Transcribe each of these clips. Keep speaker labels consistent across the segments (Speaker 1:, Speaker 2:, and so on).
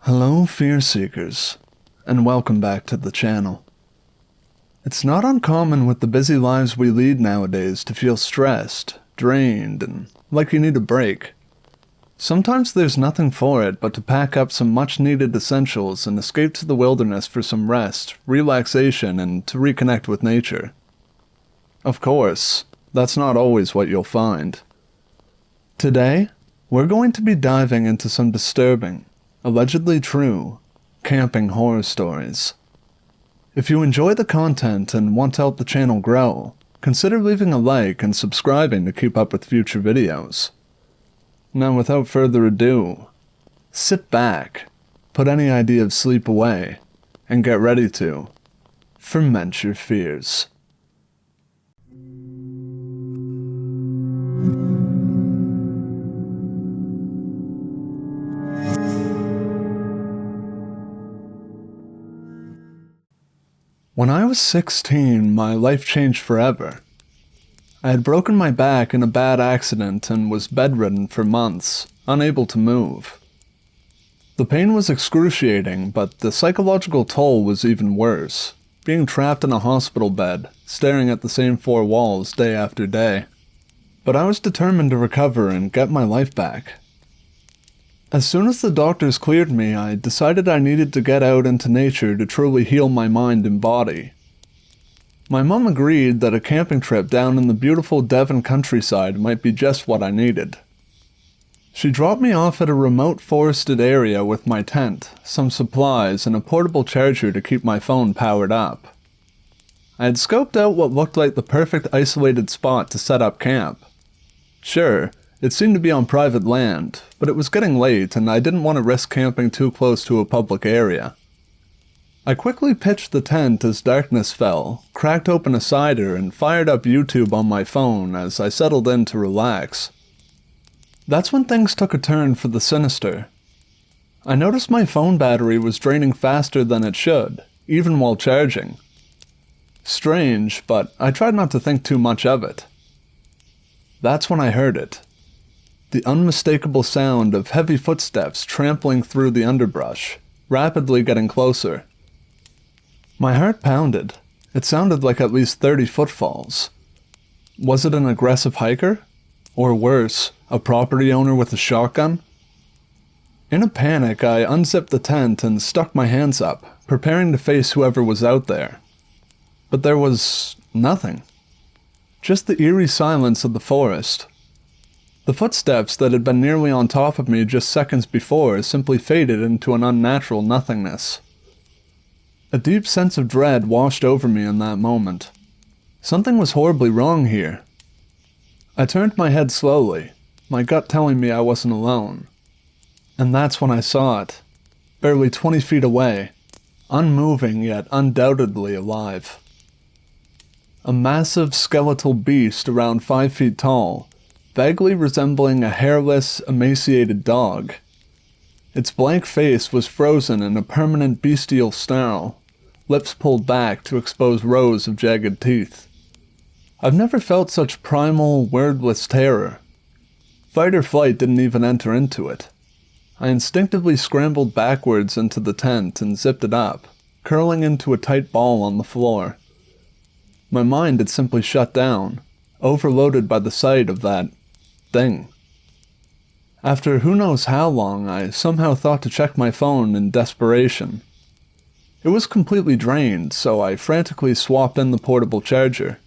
Speaker 1: Hello Fearseekers, and welcome back to the channel. It's not uncommon with the busy lives we lead nowadays to feel stressed, drained, and like you need a break. Sometimes there's nothing for it but to pack up some much-needed essentials and escape to the wilderness for some rest, relaxation, and to reconnect with nature. Of course, that's not always what you'll find. Today, we're going to be diving into some disturbing, allegedly true, camping horror stories. If you enjoy the content and want to help the channel grow, consider leaving a like and subscribing to keep up with future videos. Now without further ado, sit back, put any idea of sleep away, and get ready to ferment your fears. When I was 16, my life changed forever. I had broken my back in a bad accident and was bedridden for months, unable to move. The pain was excruciating, but the psychological toll was even worse, being trapped in a hospital bed, staring at the same four walls day after day. But I was determined to recover and get my life back. As soon as the doctors cleared me, I decided I needed to get out into nature to truly heal my mind and body. My mom agreed that a camping trip down in the beautiful Devon countryside might be just what I needed. She dropped me off at a remote forested area with my tent, some supplies, and a portable charger to keep my phone powered up. I had scoped out what looked like the perfect isolated spot to set up camp. Sure, it seemed to be on private land, but it was getting late and I didn't want to risk camping too close to a public area. I quickly pitched the tent as darkness fell, cracked open a cider, and fired up YouTube on my phone as I settled in to relax. That's when things took a turn for the sinister. I noticed my phone battery was draining faster than it should, even while charging. Strange, but I tried not to think too much of it. That's when I heard it. The unmistakable sound of heavy footsteps trampling through the underbrush, rapidly getting closer. My heart pounded. It sounded like at least 30 footfalls. Was it an aggressive hiker? Or worse, a property owner with a shotgun? In a panic, I unzipped the tent and stuck my hands up, preparing to face whoever was out there. But there was nothing. Just the eerie silence of the forest. The footsteps that had been nearly on top of me just seconds before simply faded into an unnatural nothingness. A deep sense of dread washed over me in that moment. Something was horribly wrong here. I turned my head slowly, my gut telling me I wasn't alone. And that's when I saw it, barely 20 feet away, unmoving yet undoubtedly alive. A massive skeletal beast around 5 feet tall, vaguely resembling a hairless, emaciated dog. Its blank face was frozen in a permanent bestial snarl, lips pulled back to expose rows of jagged teeth. I've never felt such primal, wordless terror. Fight or flight didn't even enter into it. I instinctively scrambled backwards into the tent and zipped it up, curling into a tight ball on the floor. My mind had simply shut down, overloaded by the sight of that thing. After who knows how long, I somehow thought to check my phone in desperation. It was completely drained, so I frantically swapped in the portable charger.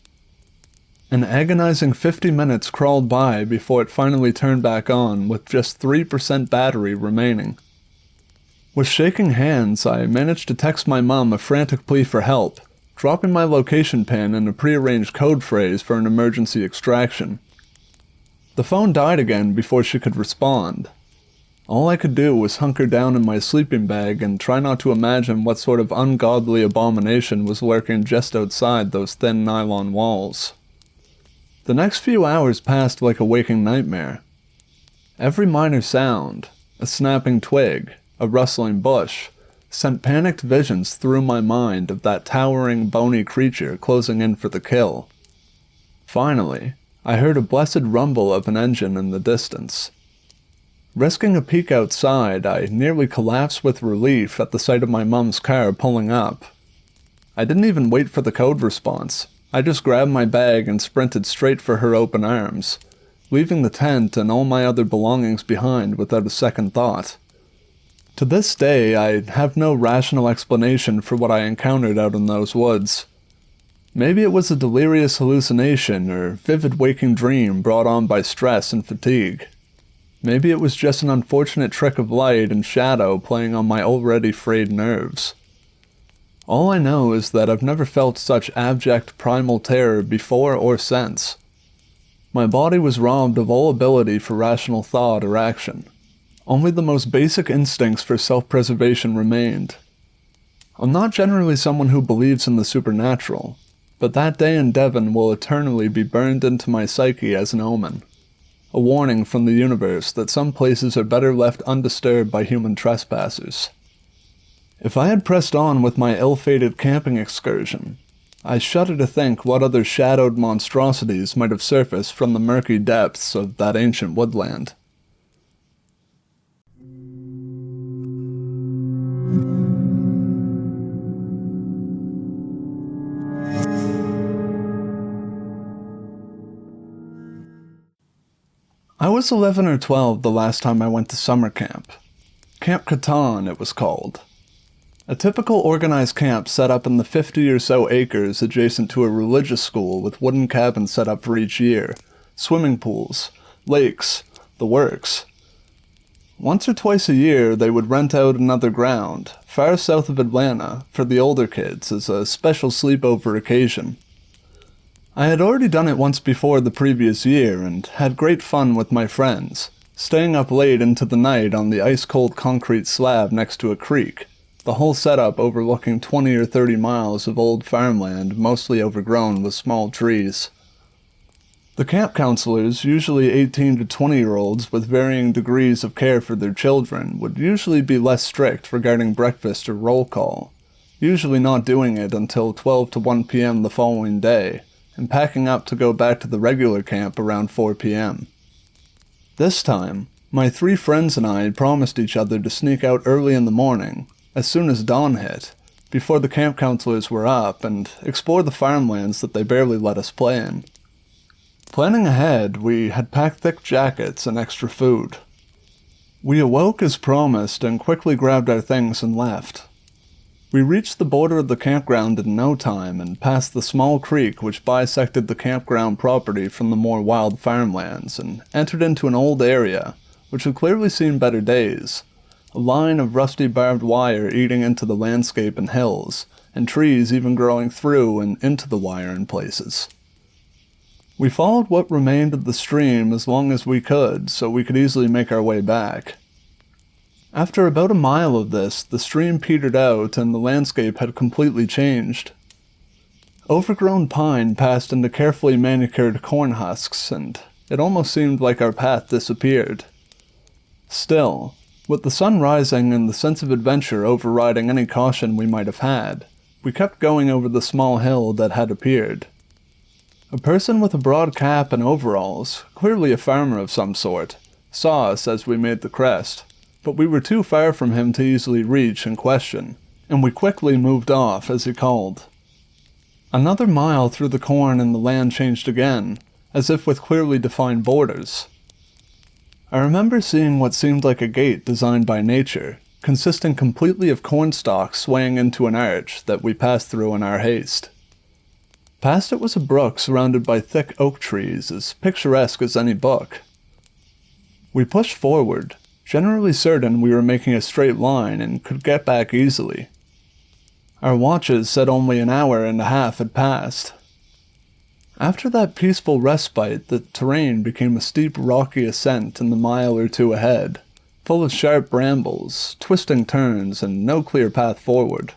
Speaker 1: An agonizing 50 minutes crawled by before it finally turned back on with just 3% battery remaining. With shaking hands, I managed to text my mom a frantic plea for help, dropping my location pin and a prearranged code phrase for an emergency extraction. The phone died again before she could respond. All I could do was hunker down in my sleeping bag and try not to imagine what sort of ungodly abomination was lurking just outside those thin nylon walls. The next few hours passed like a waking nightmare. Every minor sound, a snapping twig, a rustling bush, sent panicked visions through my mind of that towering, bony creature closing in for the kill. Finally, I heard a blessed rumble of an engine in the distance. Risking a peek outside, I nearly collapsed with relief at the sight of my mom's car pulling up. I didn't even wait for the code response. I just grabbed my bag and sprinted straight for her open arms, leaving the tent and all my other belongings behind without a second thought. To this day, I have no rational explanation for what I encountered out in those woods. Maybe it was a delirious hallucination or vivid waking dream brought on by stress and fatigue. Maybe it was just an unfortunate trick of light and shadow playing on my already frayed nerves. All I know is that I've never felt such abject primal terror before or since. My body was robbed of all ability for rational thought or action. Only the most basic instincts for self-preservation remained. I'm not generally someone who believes in the supernatural, but that day in Devon will eternally be burned into my psyche as an omen. A warning from the universe that some places are better left undisturbed by human trespassers. If I had pressed on with my ill-fated camping excursion, I shudder to think what other shadowed monstrosities might have surfaced from the murky depths of that ancient woodland. I was 11 or 12 the last time I went to summer camp. Camp Catan, it was called. A typical organized camp set up in the 50 or so acres adjacent to a religious school with wooden cabins set up for each year, swimming pools, lakes, the works. Once or twice a year, they would rent out another ground, far south of Atlanta, for the older kids as a special sleepover occasion. I had already done it once before the previous year and had great fun with my friends, staying up late into the night on the ice-cold concrete slab next to a creek, the whole setup overlooking 20 or 30 miles of old farmland mostly overgrown with small trees. The camp counselors, usually 18 to 20-year-olds with varying degrees of care for their children, would usually be less strict regarding breakfast or roll call, usually not doing it until 12 to 1 p.m. the following day, and packing up to go back to the regular camp around 4 p.m. This time, my 3 friends and I had promised each other to sneak out early in the morning, as soon as dawn hit, before the camp counselors were up, and explore the farmlands that they barely let us play in. Planning ahead, we had packed thick jackets and extra food. We awoke as promised and quickly grabbed our things and left. We reached the border of the campground in no time and passed the small creek which bisected the campground property from the more wild farmlands and entered into an old area, which had clearly seen better days. A line of rusty barbed wire eating into the landscape and hills, and trees even growing through and into the wire in places. We followed what remained of the stream as long as we could, so we could easily make our way back. After about a mile of this, the stream petered out and the landscape had completely changed. Overgrown pine passed into carefully manicured corn husks, and it almost seemed like our path disappeared. Still, with the sun rising and the sense of adventure overriding any caution we might have had, we kept going over the small hill that had appeared. A person with a broad cap and overalls, clearly a farmer of some sort, saw us as we made the crest, but we were too far from him to easily reach and question, and we quickly moved off as he called. Another mile through the corn and the land changed again, as if with clearly defined borders. I remember seeing what seemed like a gate designed by nature, consisting completely of corn stalks swaying into an arch that we passed through in our haste. Past it was a brook surrounded by thick oak trees, as picturesque as any book. We pushed forward, generally certain we were making a straight line and could get back easily. Our watches said only an hour and a half had passed. After that peaceful respite, the terrain became a steep rocky ascent in the mile or two ahead, full of sharp brambles, twisting turns, and no clear path forward.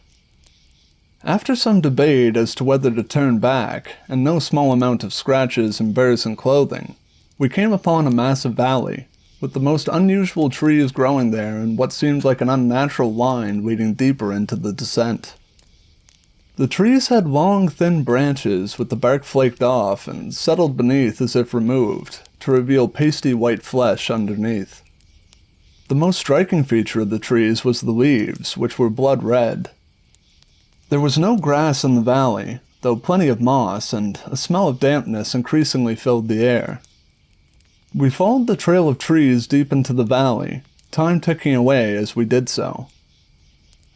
Speaker 1: After some debate as to whether to turn back, and no small amount of scratches and burrs in clothing, we came upon a massive valley, with the most unusual trees growing there in what seemed like an unnatural line leading deeper into the descent. The trees had long, thin branches with the bark flaked off and settled beneath as if removed, to reveal pasty white flesh underneath. The most striking feature of the trees was the leaves, which were blood red. There was no grass in the valley, though plenty of moss, and a smell of dampness increasingly filled the air. We followed the trail of trees deep into the valley, time ticking away as we did so.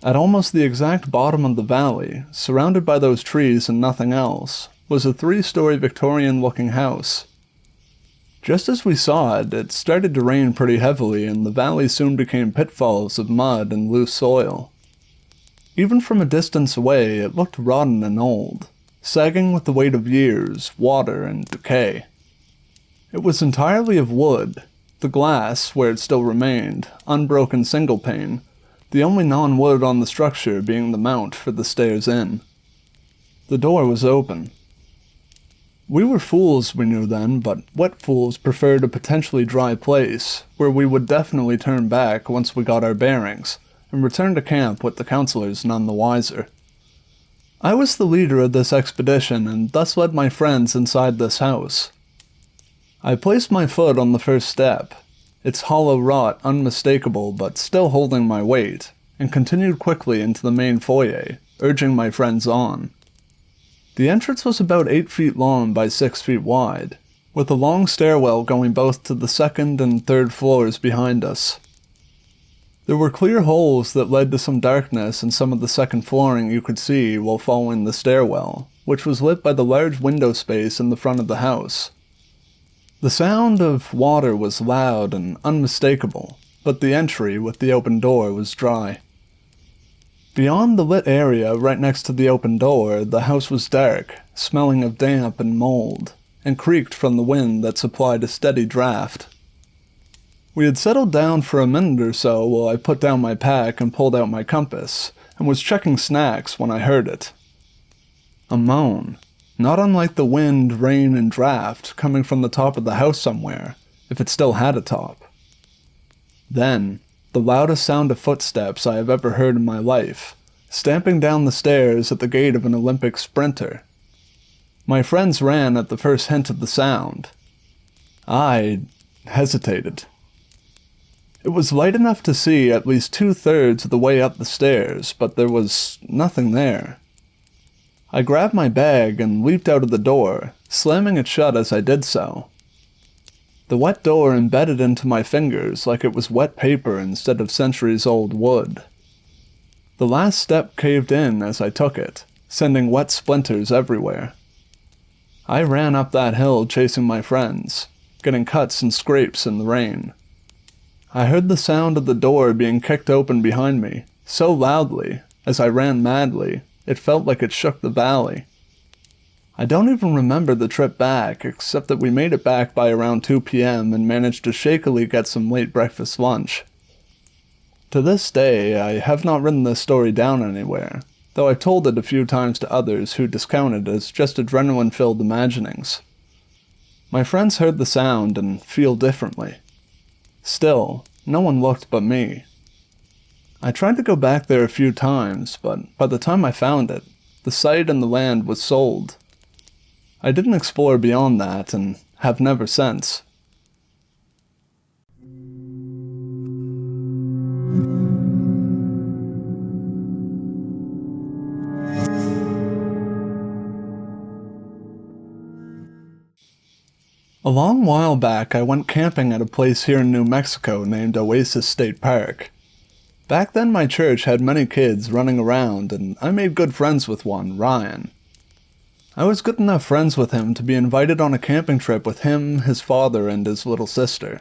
Speaker 1: At almost the exact bottom of the valley, surrounded by those trees and nothing else, was a 3-story Victorian-looking house. Just as we saw it, it started to rain pretty heavily, and the valley soon became pitfalls of mud and loose soil. Even from a distance away, it looked rotten and old, sagging with the weight of years, water, and decay. It was entirely of wood, the glass, where it still remained, unbroken single pane, the only non-wood on the structure being the mount for the stairs in. The door was open. We were fools, we knew then, but wet fools preferred a potentially dry place, where we would definitely turn back once we got our bearings, and return to camp with the counselors none the wiser. I was the leader of this expedition, and thus led my friends inside this house. I placed my foot on the first step, its hollow wrought unmistakable but still holding my weight, and continued quickly into the main foyer, urging my friends on. The entrance was about 8 feet long by 6 feet wide, with a long stairwell going both to the second and third floors behind us. There were clear holes that led to some darkness in some of the second flooring you could see while following the stairwell, which was lit by the large window space in the front of the house. The sound of water was loud and unmistakable, but the entry with the open door was dry. Beyond the lit area right next to the open door, the house was dark, smelling of damp and mold, and creaked from the wind that supplied a steady draft. We had settled down for a minute or so while I put down my pack and pulled out my compass, and was checking snacks when I heard it. A moan, not unlike the wind, rain, and draft coming from the top of the house somewhere, if it still had a top. Then, the loudest sound of footsteps I have ever heard in my life, stamping down the stairs at the gait of an Olympic sprinter. My friends ran at the first hint of the sound. I hesitated. It was light enough to see at least 2/3 of the way up the stairs, but there was nothing there. I grabbed my bag and leaped out of the door, slamming it shut as I did so. The wet door embedded into my fingers like it was wet paper instead of centuries-old wood. The last step caved in as I took it, sending wet splinters everywhere. I ran up that hill chasing my friends, getting cuts and scrapes in the rain. I heard the sound of the door being kicked open behind me, so loudly, as I ran madly, it felt like it shook the valley. I don't even remember the trip back, except that we made it back by around 2 p.m. and managed to shakily get some late breakfast lunch. To this day, I have not written this story down anywhere, though I've told it a few times to others who discount it as just adrenaline-filled imaginings. My friends heard the sound and feel differently. Still, no one looked but me. I tried to go back there a few times, but by the time I found it, the site and the land was sold. I didn't explore beyond that, and have never since. A long while back, I went camping at a place here in New Mexico named Oasis State Park. Back then my church had many kids running around, and I made good friends with one, Ryan. I was good enough friends with him to be invited on a camping trip with him, his father, and his little sister.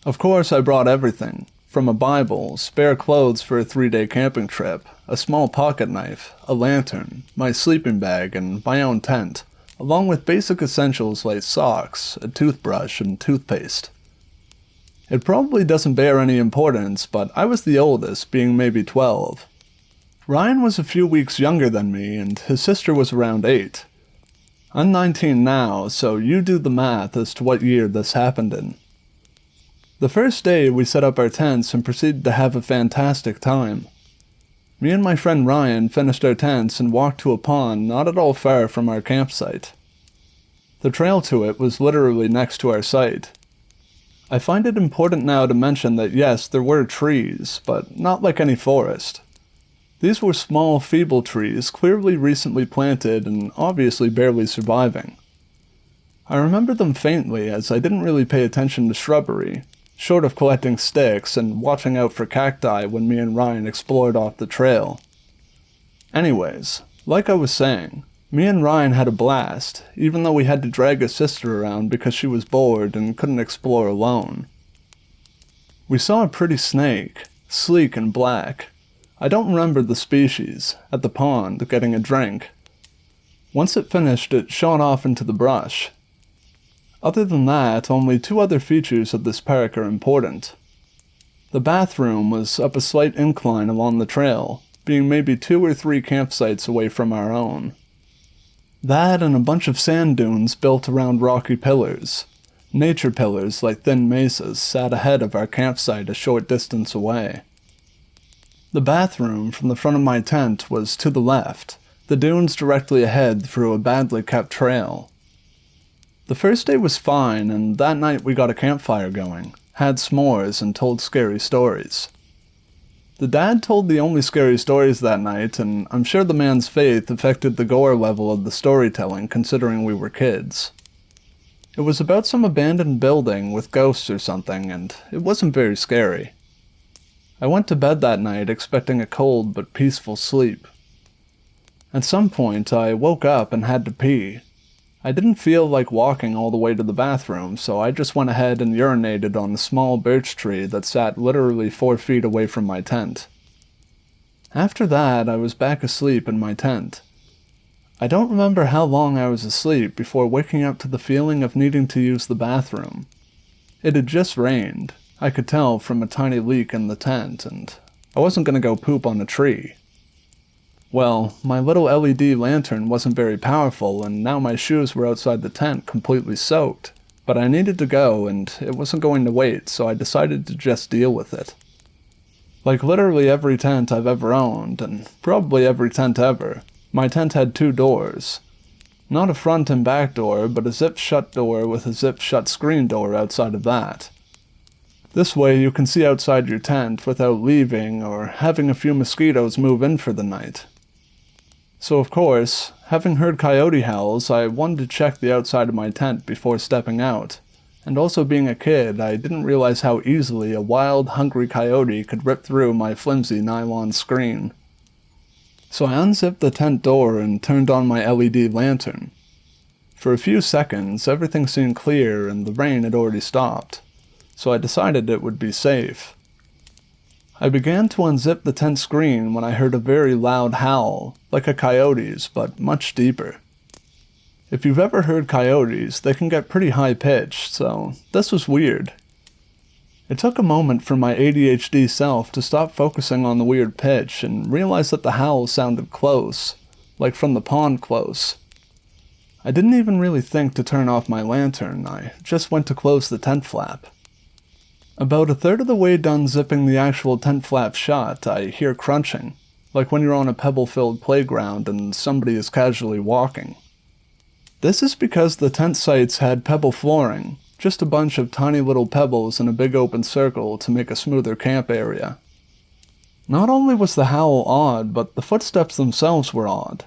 Speaker 1: Of course, I brought everything, from a Bible, spare clothes for a 3-day camping trip, a small pocket knife, a lantern, my sleeping bag, and my own tent, along with basic essentials like socks, a toothbrush, and toothpaste. It probably doesn't bear any importance, but I was the oldest, being maybe 12. Ryan was a few weeks younger than me, and his sister was around 8. I'm 19 now, so you do the math as to what year this happened in. The first day, we set up our tents and proceeded to have a fantastic time. Me and my friend Ryan finished our tents and walked to a pond not at all far from our campsite. The trail to it was literally next to our site. I find it important now to mention that yes, there were trees, but not like any forest. These were small, feeble trees, clearly recently planted and obviously barely surviving. I remember them faintly as I didn't really pay attention to shrubbery, short of collecting sticks and watching out for cacti when me and Ryan explored off the trail. Anyways, like I was saying, me and Ryan had a blast, even though we had to drag his sister around because she was bored and couldn't explore alone. We saw a pretty snake, sleek and black. I don't remember the species, at the pond, getting a drink. Once it finished, it shot off into the brush. Other than that, only two other features of this park are important. The bathroom was up a slight incline along the trail, being maybe 2 or 3 campsites away from our own. That and a bunch of sand dunes built around rocky pillars. Nature pillars like thin mesas sat ahead of our campsite a short distance away. The bathroom from the front of my tent was to the left, the dunes directly ahead through a badly kept trail. The first day was fine, and that night we got a campfire going, had s'mores, and told scary stories. The dad told the only scary stories that night, and I'm sure the man's faith affected the gore level of the storytelling considering we were kids. It was about some abandoned building with ghosts or something, and it wasn't very scary. I went to bed that night expecting a cold but peaceful sleep. At some point, I woke up and had to pee. I didn't feel like walking all the way to the bathroom, so I just went ahead and urinated on a small birch tree that sat literally 4 feet away from my tent. After that, I was back asleep in my tent. I don't remember how long I was asleep before waking up to the feeling of needing to use the bathroom. It had just rained. I could tell from a tiny leak in the tent, and I wasn't going to go poop on a tree. Well, my little LED lantern wasn't very powerful, and now my shoes were outside the tent completely soaked, but I needed to go, and it wasn't going to wait, so I decided to just deal with it. Like literally every tent I've ever owned, and probably every tent ever, my tent had 2 doors. Not a front and back door, but a zip-shut door with a zip-shut screen door outside of that. This way you can see outside your tent without leaving or having a few mosquitoes move in for the night. So of course, having heard coyote howls, I wanted to check the outside of my tent before stepping out, and also being a kid, I didn't realize how easily a wild, hungry coyote could rip through my flimsy nylon screen. So I unzipped the tent door and turned on my LED lantern. For a few seconds, everything seemed clear and the rain had already stopped, so I decided it would be safe. I began to unzip the tent screen when I heard a very loud howl, like a coyote's, but much deeper. If you've ever heard coyotes, they can get pretty high-pitched, so this was weird. It took a moment for my ADHD self to stop focusing on the weird pitch and realize that the howl sounded close, like from the pond close. I didn't even really think to turn off my lantern, I just went to close the tent flap. About a third of the way done zipping the actual tent flap shut, I hear crunching, like when you're on a pebble-filled playground and somebody is casually walking. This is because the tent sites had pebble flooring, just a bunch of tiny little pebbles in a big open circle to make a smoother camp area. Not only was the howl odd, but the footsteps themselves were odd.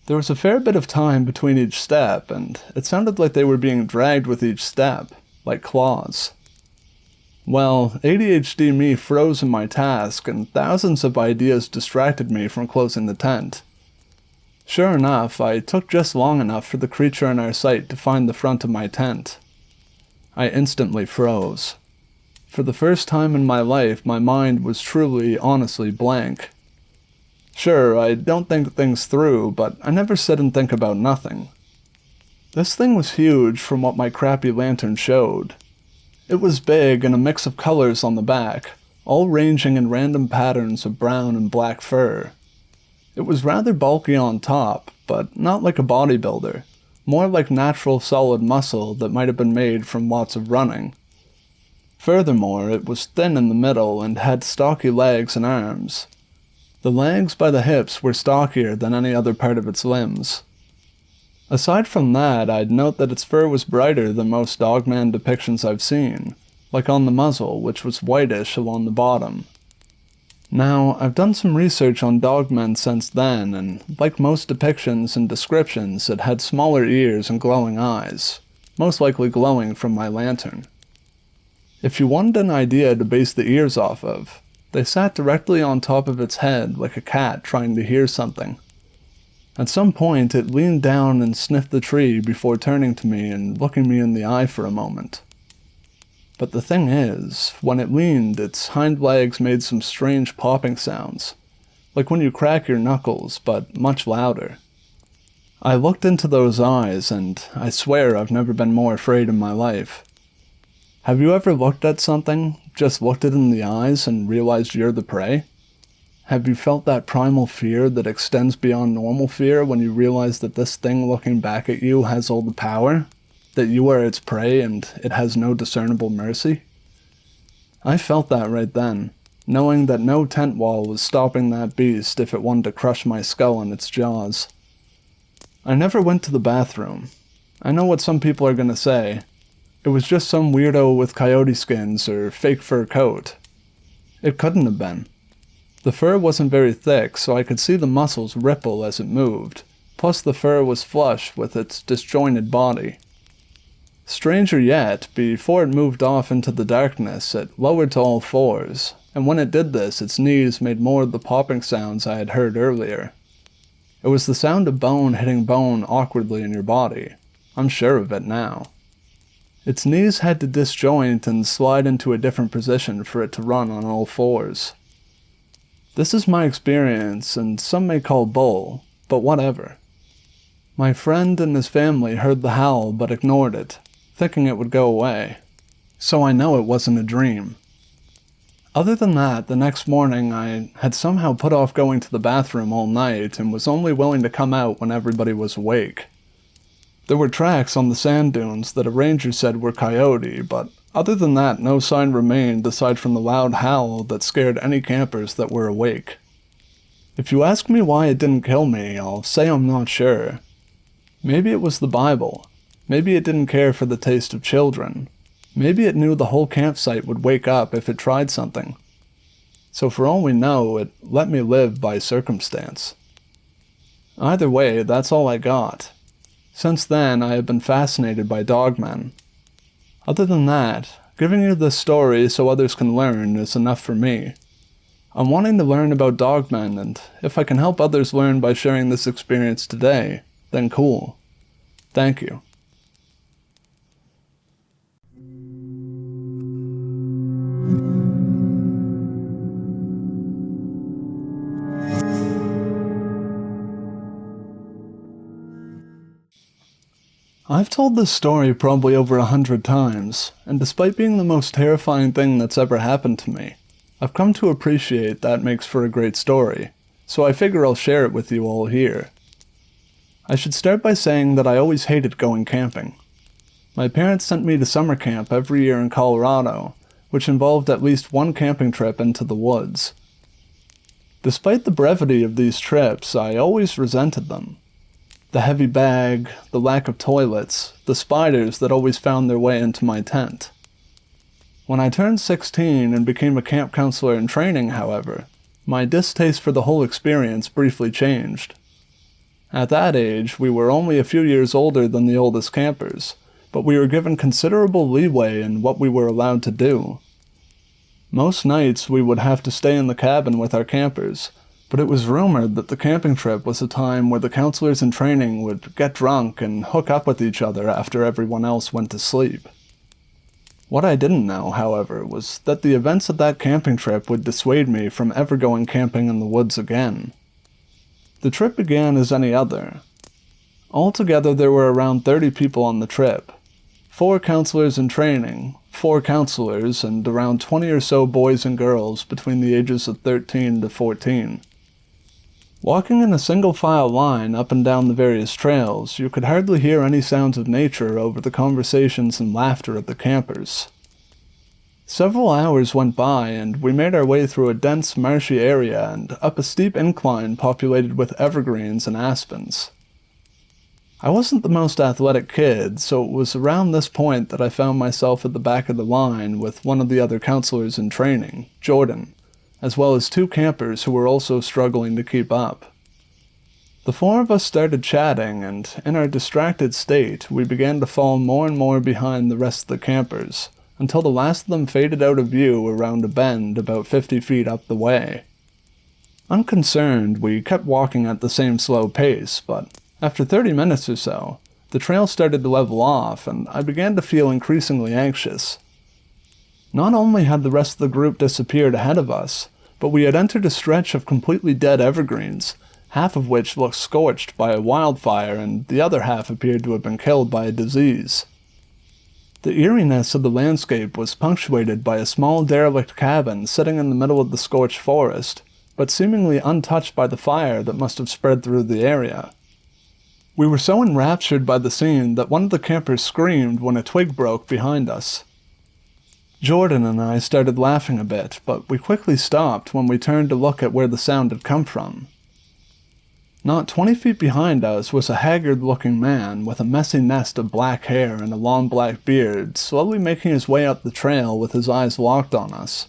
Speaker 1: There was a fair bit of time between each step, and it sounded like they were being dragged with each step, like claws. Well, ADHD me froze in my task, and thousands of ideas distracted me from closing the tent. Sure enough, I took just long enough for the creature in our sight to find the front of my tent. I instantly froze. For the first time in my life, my mind was truly, honestly blank. Sure, I don't think things through, but I never sit and think about nothing. This thing was huge from what my crappy lantern showed. It was big and a mix of colors on the back, all ranging in random patterns of brown and black fur. It was rather bulky on top, but not like a bodybuilder, more like natural solid muscle that might have been made from lots of running. Furthermore, it was thin in the middle and had stocky legs and arms. The legs by the hips were stockier than any other part of its limbs. Aside from that, I'd note that its fur was brighter than most DOGMAN depictions I've seen, like on the muzzle, which was whitish along the bottom. Now, I've done some research on dogmen since then, and like most depictions and descriptions, it had smaller ears and glowing eyes, most likely glowing from my lantern. If you wanted an idea to base the ears off of, they sat directly on top of its head like a cat trying to hear something. At some point, it leaned down and sniffed the tree before turning to me and looking me in the eye for a moment. But the thing is, when it leaned, its hind legs made some strange popping sounds, like when you crack your knuckles, but much louder. I looked into those eyes, and I swear I've never been more afraid in my life. Have you ever looked at something, just looked it in the eyes, and realized you're the prey? Have you felt that primal fear that extends beyond normal fear when you realize that this thing looking back at you has all the power? That you are its prey and it has no discernible mercy? I felt that right then, knowing that no tent wall was stopping that beast if it wanted to crush my skull in its jaws. I never went to the bathroom. I know what some people are gonna say. It was just some weirdo with coyote skins or fake fur coat. It couldn't have been. The fur wasn't very thick, so I could see the muscles ripple as it moved, plus the fur was flush with its disjointed body. Stranger yet, before it moved off into the darkness, it lowered to all fours, and when it did this, its knees made more of the popping sounds I had heard earlier. It was the sound of bone hitting bone awkwardly in your body. I'm sure of it now. Its knees had to disjoint and slide into a different position for it to run on all fours. This is my experience, and some may call bull, but whatever. My friend and his family heard the howl but ignored it, thinking it would go away, so I know it wasn't a dream. Other than that, the next morning I had somehow put off going to the bathroom all night and was only willing to come out when everybody was awake. There were tracks on the sand dunes that a ranger said were coyote, but other than that no sign remained aside from the loud howl that scared any campers that were awake. If you ask me why it didn't kill me, I'll say I'm not sure. Maybe it was the Bible. Maybe it didn't care for the taste of children. Maybe it knew the whole campsite would wake up if it tried something. So for all we know, it let me live by circumstance. Either way, that's all I got. Since then, I have been fascinated by dogmen. Other than that, giving you this story so others can learn is enough for me. I'm wanting to learn about dogmen, and if I can help others learn by sharing this experience today, then cool. Thank you. I've told this story probably over 100 times, and despite being the most terrifying thing that's ever happened to me, I've come to appreciate that makes for a great story, so I figure I'll share it with you all here. I should start by saying that I always hated going camping. My parents sent me to summer camp every year in Colorado, which involved at least one camping trip into the woods. Despite the brevity of these trips, I always resented them. The heavy bag, the lack of toilets, the spiders that always found their way into my tent. When I turned 16 and became a camp counselor in training, however, my distaste for the whole experience briefly changed. At that age, we were only a few years older than the oldest campers, but we were given considerable leeway in what we were allowed to do. Most nights we would have to stay in the cabin with our campers, but it was rumored that the camping trip was a time where the counselors in training would get drunk and hook up with each other after everyone else went to sleep. What I didn't know, however, was that the events of that camping trip would dissuade me from ever going camping in the woods again. The trip began as any other. Altogether there were around 30 people on the trip. 4 counselors in training, 4 counselors, and around 20 or so boys and girls between the ages of 13 to 14. Walking in a single-file line up and down the various trails, you could hardly hear any sounds of nature over the conversations and laughter of the campers. Several hours went by, and we made our way through a dense, marshy area and up a steep incline populated with evergreens and aspens. I wasn't the most athletic kid, so it was around this point that I found myself at the back of the line with one of the other counselors in training, Jordan, as well as 2 campers who were also struggling to keep up. The 4 of us started chatting, and in our distracted state, we began to fall more and more behind the rest of the campers, until the last of them faded out of view around a bend about 50 feet up the way. Unconcerned, we kept walking at the same slow pace, but after 30 minutes or so, the trail started to level off, and I began to feel increasingly anxious. Not only had the rest of the group disappeared ahead of us, but we had entered a stretch of completely dead evergreens, half of which looked scorched by a wildfire and the other half appeared to have been killed by a disease. The eeriness of the landscape was punctuated by a small derelict cabin sitting in the middle of the scorched forest, but seemingly untouched by the fire that must have spread through the area. We were so enraptured by the scene that one of the campers screamed when a twig broke behind us. Jordan and I started laughing a bit, but we quickly stopped when we turned to look at where the sound had come from. Not 20 feet behind us was a haggard-looking man with a messy nest of black hair and a long black beard, slowly making his way up the trail with his eyes locked on us.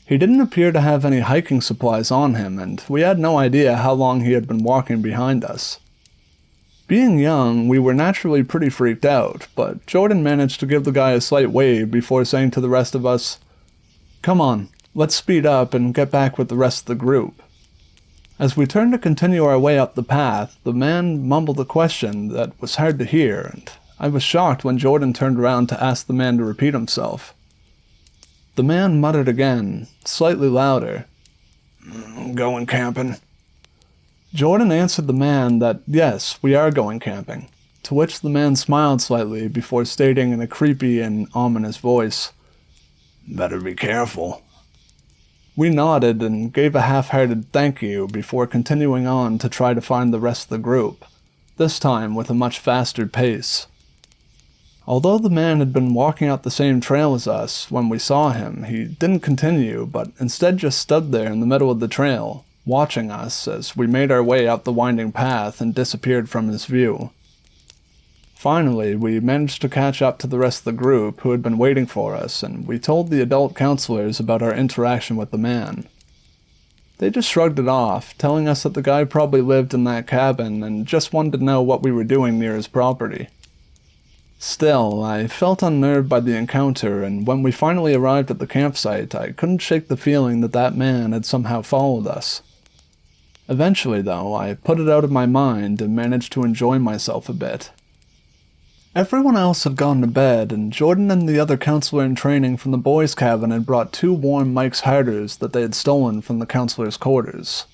Speaker 1: He didn't appear to have any hiking supplies on him, and we had no idea how long he had been walking behind us. Being young, we were naturally pretty freaked out, but Jordan managed to give the guy a slight wave before saying to the rest of us, "Come on, let's speed up and get back with the rest of the group." As we turned to continue our way up the path, the man mumbled a question that was hard to hear, and I was shocked when Jordan turned around to ask the man to repeat himself. The man muttered again, slightly louder, "Going camping." Jordan answered the man that, yes, we are going camping, to which the man smiled slightly before stating in a creepy and ominous voice, "Better be careful." We nodded and gave a half-hearted thank you before continuing on to try to find the rest of the group, this time with a much faster pace. Although the man had been walking out the same trail as us when we saw him, he didn't continue, but instead just stood there in the middle of the trail, watching us as we made our way up the winding path and disappeared from his view. Finally, we managed to catch up to the rest of the group who had been waiting for us, and we told the adult counselors about our interaction with the man. They just shrugged it off, telling us that the guy probably lived in that cabin and just wanted to know what we were doing near his property. Still, I felt unnerved by the encounter, and when we finally arrived at the campsite, I couldn't shake the feeling that that man had somehow followed us. Eventually, though, I put it out of my mind and managed to enjoy myself a bit. Everyone else had gone to bed, and Jordan and the other counselor in training from the boys' cabin had brought 2 warm Mike's Harders that they had stolen from the counselor's quarters.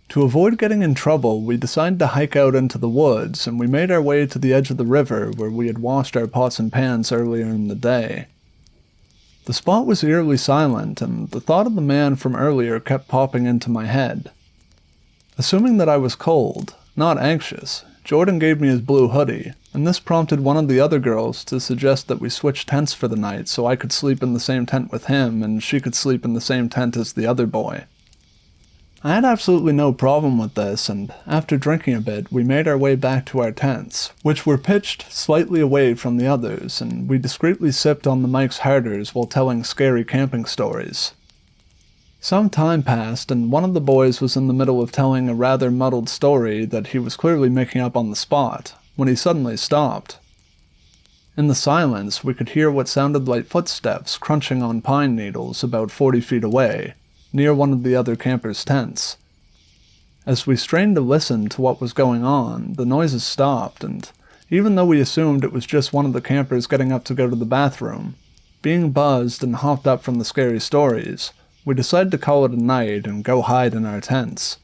Speaker 1: To avoid getting in trouble, we decided to hike out into the woods, and we made our way to the edge of the river where we had washed our pots and pans earlier in the day. The spot was eerily silent, and the thought of the man from earlier kept popping into my head. Assuming that I was cold, not anxious, Jordan gave me his blue hoodie, and this prompted one of the other girls to suggest that we switch tents for the night so I could sleep in the same tent with him and she could sleep in the same tent as the other boy. I had absolutely no problem with this, and after drinking a bit, we made our way back to our tents, which were pitched slightly away from the others, and we discreetly sipped on the Mike's Harders while telling scary camping stories. Some time passed, and one of the boys was in the middle of telling a rather muddled story that he was clearly making up on the spot, when he suddenly stopped. In the silence, we could hear what sounded like footsteps crunching on pine needles about 40 feet away, near one of the other campers' tents. As we strained to listen to what was going on, the noises stopped, and even though we assumed it was just one of the campers getting up to go to the bathroom, being buzzed and hopped up from the scary stories, we decided to call it a night and go hide in our tents.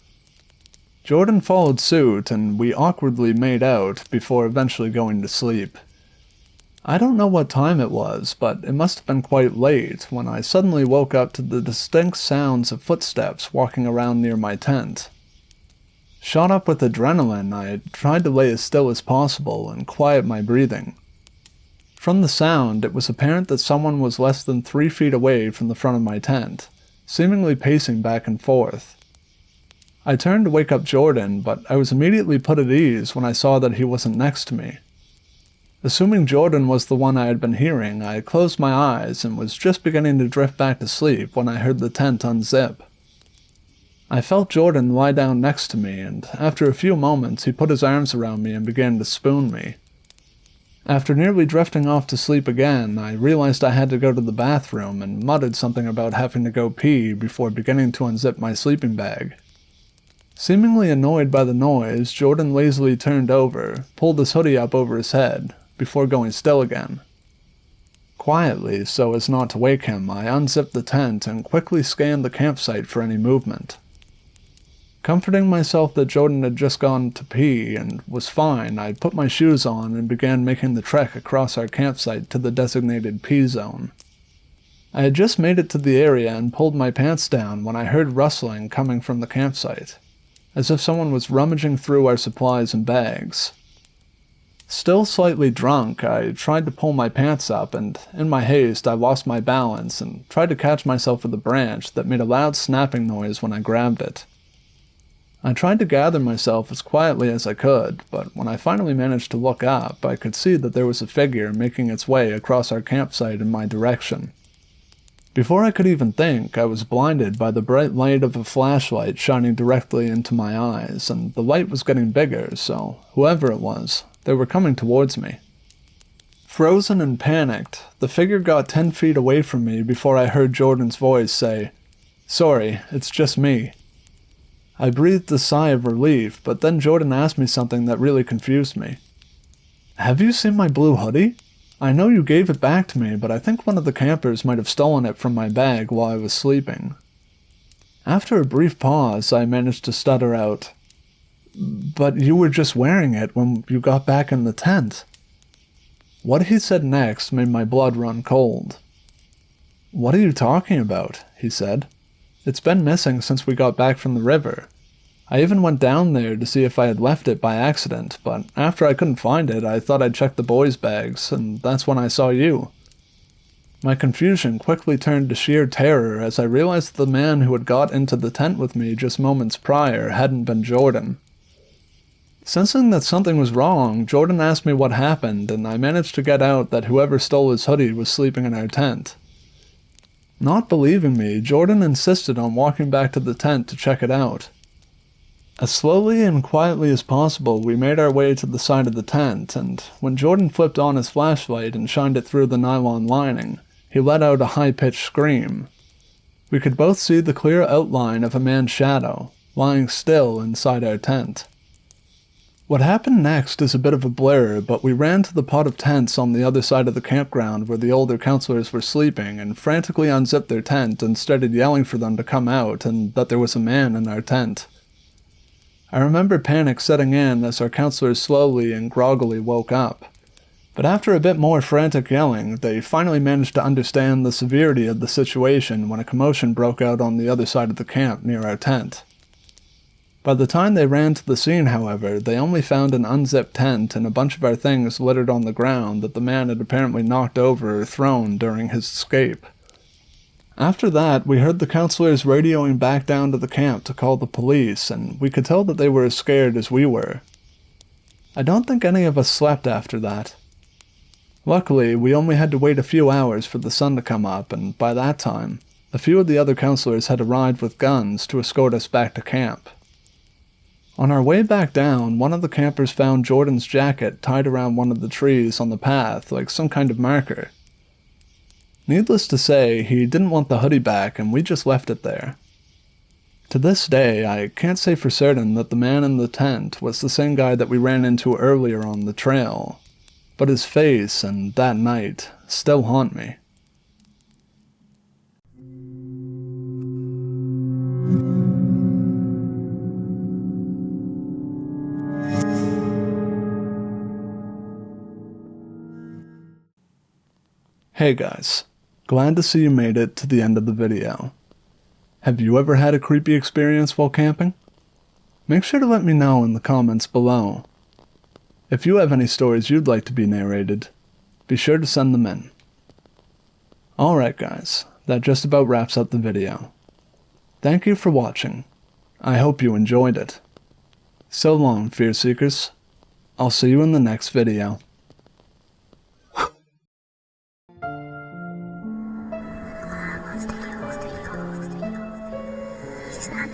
Speaker 1: Jordan followed suit, and we awkwardly made out before eventually going to sleep. I don't know what time it was, but it must have been quite late when I suddenly woke up to the distinct sounds of footsteps walking around near my tent. Shot up with adrenaline, I tried to lay as still as possible and quiet my breathing. From the sound, it was apparent that someone was less than 3 feet away from the front of my tent, seemingly pacing back and forth. I turned to wake up Jordan, but I was immediately put at ease when I saw that he wasn't next to me. Assuming Jordan was the one I had been hearing, I closed my eyes and was just beginning to drift back to sleep when I heard the tent unzip. I felt Jordan lie down next to me, and after a few moments he put his arms around me and began to spoon me. After nearly drifting off to sleep again, I realized I had to go to the bathroom and muttered something about having to go pee before beginning to unzip my sleeping bag. Seemingly annoyed by the noise, Jordan lazily turned over, pulled his hoodie up over his head, before going still again. Quietly, so as not to wake him, I unzipped the tent and quickly scanned the campsite for any movement. Comforting myself that Jordan had just gone to pee and was fine, I put my shoes on and began making the trek across our campsite to the designated pee zone. I had just made it to the area and pulled my pants down when I heard rustling coming from the campsite, as if someone was rummaging through our supplies and bags. Still slightly drunk, I tried to pull my pants up, and in my haste I lost my balance and tried to catch myself with a branch that made a loud snapping noise when I grabbed it. I tried to gather myself as quietly as I could, but when I finally managed to look up, I could see that there was a figure making its way across our campsite in my direction. Before I could even think, I was blinded by the bright light of a flashlight shining directly into my eyes, and the light was getting bigger, so whoever it was, they were coming towards me. Frozen and panicked, the figure got 10 feet away from me before I heard Jordan's voice say, "Sorry, it's just me." I breathed a sigh of relief, but then Jordan asked me something that really confused me. "Have you seen my blue hoodie? I know you gave it back to me, but I think one of the campers might have stolen it from my bag while I was sleeping." After a brief pause, I managed to stutter out, "But you were just wearing it when you got back in the tent." What he said next made my blood run cold. "What are you talking about?" he said. "It's been missing since we got back from the river. I even went down there to see if I had left it by accident, but after I couldn't find it, I thought I'd check the boys' bags, and that's when I saw you." My confusion quickly turned to sheer terror as I realized the man who had got into the tent with me just moments prior hadn't been Jordan. Sensing that something was wrong, Jordan asked me what happened, and I managed to get out that whoever stole his hoodie was sleeping in our tent. Not believing me, Jordan insisted on walking back to the tent to check it out. As slowly and quietly as possible, we made our way to the side of the tent, and when Jordan flipped on his flashlight and shined it through the nylon lining, he let out a high-pitched scream. We could both see the clear outline of a man's shadow, lying still inside our tent. What happened next is a bit of a blur, but we ran to the pot of tents on the other side of the campground where the older counselors were sleeping and frantically unzipped their tent and started yelling for them to come out and that there was a man in our tent. I remember panic setting in as our counselors slowly and groggily woke up. But after a bit more frantic yelling, they finally managed to understand the severity of the situation when a commotion broke out on the other side of the camp near our tent. By the time they ran to the scene, however, they only found an unzipped tent and a bunch of our things littered on the ground that the man had apparently knocked over or thrown during his escape. After that, we heard the counselors radioing back down to the camp to call the police, and we could tell that they were as scared as we were. I don't think any of us slept after that. Luckily, we only had to wait a few hours for the sun to come up, and by that time, a few of the other counselors had arrived with guns to escort us back to camp. On our way back down, one of the campers found Jordan's jacket tied around one of the trees on the path like some kind of marker. Needless to say, he didn't want the hoodie back and we just left it there. To this day, I can't say for certain that the man in the tent was the same guy that we ran into earlier on the trail, but his face and that night still haunt me. Hey guys, glad to see you made it to the end of the video. Have you ever had a creepy experience while camping? Make sure to let me know in the comments below. If you have any stories you'd like to be narrated, be sure to send them in. Alright guys, that just about wraps up the video. Thank you for watching, I hope you enjoyed it. So long, Fearseekers. I'll see you in the next video.
Speaker 2: She's not